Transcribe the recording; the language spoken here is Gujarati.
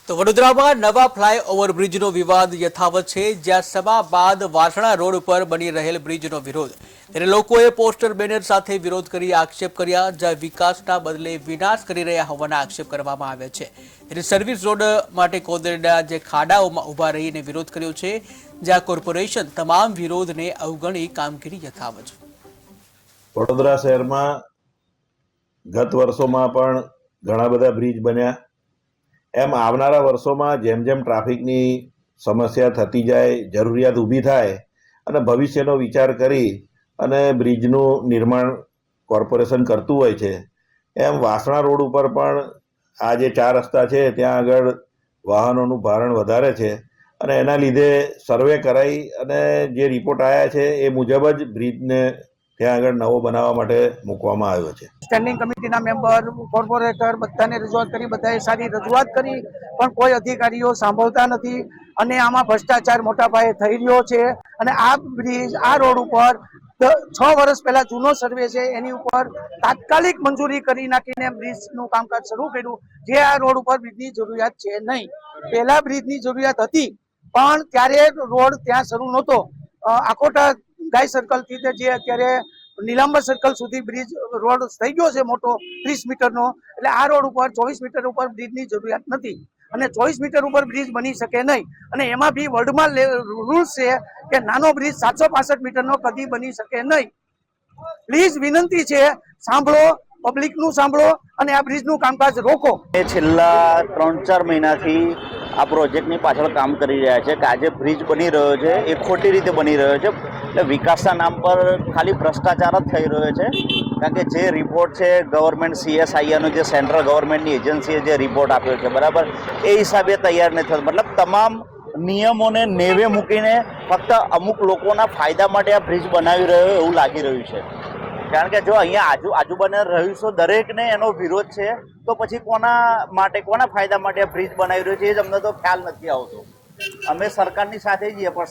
તો વડોદરામાં નવા ફ્લાયઓવર બ્રિજનો વિવાદ યથાવત છે, જ્યાં સભા બાદ વાસણા રોડ ઉપર બની રહેલ બ્રિજનો વિરોધ ત્યારે લોકોએ પોસ્ટર બેનર સાથે વિરોધ કરી આક્ષેપ કર્યા, જ્યાં વિકાસના બદલે વિનાશ કરી રહ્યા હોવાના આક્ષેપ કરવામાં આવ્યા છે। ત્યારે સર્વિસ રોડ માટે કોદરડા જે ખાડાઓમાં ઊભા રહીને વિરોધ કર્યો છે, જ્યાં કોર્પોરેશન તમામ વિરોધને અવગણી કામગીરી યથાવત છે। વડોદરા શહેરમાં ગત વર્ષોમાં પણ ઘણા બધા બ્રિજ બન્યા। એમ આવનારા વર્ષોમાં જેમ જેમ ટ્રાફિકની સમસ્યા થતી જાય, જરૂરિયાત ઊભી થાય અને ભવિષ્યનો વિચાર કરી અને બ્રિજનું નિર્માણ કોર્પોરેશન કરતું હોય છે, એમ વાસણા રોડ ઉપર પણ આ જે 4 રસ્તા છે ત્યાં આગળ વાહનોનું ભારણ વધારે છે અને એના લીધે સર્વે કરાઈ અને જે રિપોર્ટ આવ્યા છે એ મુજબ જ બ્રિજને ત્યાં આગળ નવો બનાવવા માટે મૂકવામાં આવ્યો છે। સ્ટેન્ડિંગ કમિટીના મેમ્બર, કોર્પોરેટર બધાને રજૂઆત કરી, બધાએ સારી રજૂઆત કરી, પણ કોઈ અધિકારીઓ સાંભળતા નથી અને આમાં ભ્રષ્ટાચાર મોટા પાયે થઈ રહ્યો છે। અને આ બ્રિજ, આ રોડ ઉપર 6 વર્ષ પહેલા જૂનો સર્વે છે એની ઉપર તાત્કાલિક મંજૂરી કરી નાખીને બ્રિજનું કામકાજ શરૂ કર્યું, જે આ રોડ ઉપર બ્રિજની જરૂરિયાત છે નહીં। પહેલા બ્રિજની જરૂરિયાત હતી પણ ત્યારે રોડ ત્યાં શરૂ નહોતો। આકોટા ગાય સર્કલથી જે અત્યારે નીલાંબર સર્કલ સુધી બ્રિજ રોડ થઈ ગયો છે મોટો 30 મીટરનો, એટલે આ રોડ ઉપર 24 મીટર ઉપર બ્રિજની જરૂરિયાત નથી અને 24 મીટર ઉપર બ્રિજ બની શકે નહીં। અને એમાં બી વર્લ્ડમાં રૂલ્સ છે કે નાનો બ્રિજ 765 મીટરનો કદી બની શકે નહીં। પ્લીઝ વિનંતી છે, સાંભળો, પબ્લિકનું સાંભળો અને આ બ્રિજનું કામકાજ રોકો। છેલ્લા 3-4 મહિનાથી આ પ્રોજેક્ટની પાછળ કામ કરી રહ્યા છે કે આજે બ્રિજ બની રહ્યો છે એ ખોટી રીતે બની રહ્યો છે, એટલે વિકાસના નામ પર ખાલી ભ્રષ્ટાચાર જ થઈ રહ્યો છે। કારણ કે જે રિપોર્ટ છે ગવર્મેન્ટ CSIRનો, જે સેન્ટ્રલ ગવર્મેન્ટની એજન્સીએ જે રિપોર્ટ આપ્યો છે બરાબર, એ હિસાબે તૈયાર નથી થતો। મતલબ તમામ નિયમોને નેવે મૂકીને ફક્ત અમુક લોકોના ફાયદા માટે આ બ્રિજ બનાવી રહ્યો એવું લાગી રહ્યું છે। કારણ કે જો અહીંયા આજુબાજુના રહીશો દરેકને એનો વિરોધ છે, તો પછી કોના માટે, કોના ફાયદા માટે આ બ્રિજ બનાવી રહ્યો છે એ જ અમને તો ખ્યાલ નથી આવતો। અમે સરકારની સાથે છીએ પણ